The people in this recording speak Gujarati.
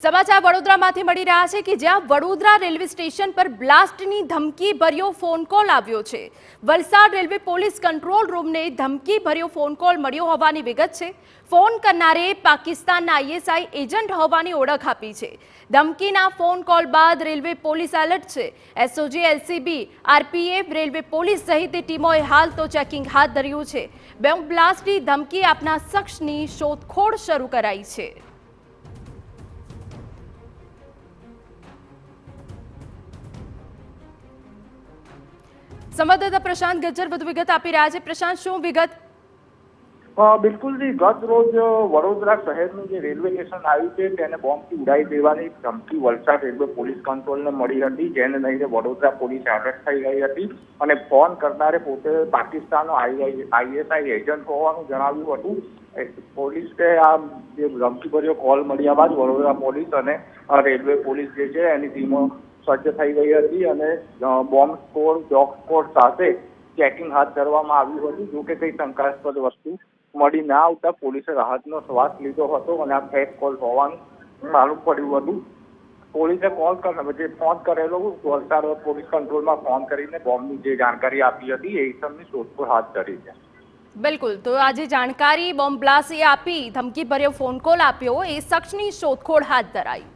સમાચાર વડોદરામાંથી મળી રહ્યા છે કે જ્યાં વડોદરા રેલવે સ્ટેશન પર બ્લાસ્ટની ધમકી ભર્યો ફોન કોલ આવ્યો છે। વલસાડ રેલવે પોલીસ કંટ્રોલ રૂમને ધમકી ભર્યો ફોન કોલ મળ્યો હોવાની વિગત છે। ફોન કરનારે પાકિસ્તાનના આઈએસઆઈ એજન્ટ હોવાની ઓળખ આપી છે। ધમકીના ફોન કોલ બાદ રેલવે પોલીસ એલર્ટ છે। SOG, LCB, RPF, railway police સહિતની ટીમોએ હાલ તો ચેકિંગ હાથ ધર્યું છે। બોમ્બ બ્લાસ્ટની ધમકી આપનાર શખ્સની શોધખોળ શરૂ કરાઈ છે। संवाददाता प्रशांत गज्जर વધુ વિગત આપી રહ્યા છે। પ્રશાંત, શું વિગત? બિલકુલ જી, ગત રોજ વડોદરા શહેરનું જે રેલવે સ્ટેશન આવ્યું છે તેને બોમ્બથી ઉડાવી દેવાની ધમકી વલસાડ રેલવે પોલીસ કંટ્રોલને મળી હતી, જેને લઈને વડોદરા પોલીસ એલર્ટ થઈ ગઈ હતી અને ફોન કરનારે પોતે પાકિસ્તાનનો આઈએસઆઈ એજન્ટ હોવાનું જણાવ્યું હતું। પોલીસે આ જે ધમકીભર્યો કોલ મળ્યા બાદ વડોદરા પોલીસ અને રેલવે પોલીસ જે છે એની ટીમો સજ્જ થઈ ગઈ હતી અને બોમ્બ સ્કોડ, ડોગ સ્કોડ સાથે ચેકિંગ હાથ ધરવામાં આવ્યું હતું। જો કે કંઈ શંકાસ્પદ વસ્તુ મળી ના આવતા પોલીસે રાહતનો શ્વાસ લીધો હતો અને આ ફેક કોલ હોવાનું માલુમ પડ્યું હતું। પોલીસે ફોન કરેલો વલસાડ પોલીસ કંટ્રોલમાં ફોન કરીને બોમ્બની જે જાણકારી આપી હતી એ ઇસમની શોધખોળ હાથ ધરી છે। બિલકુલ, તો આજે જાણકારી બોમ્બ બ્લાસ્ટ આપી ધમકી ભર્યો ફોન કોલ આપ્યો એ શખ્સની શોધખોળ હાથ ધરાઈ।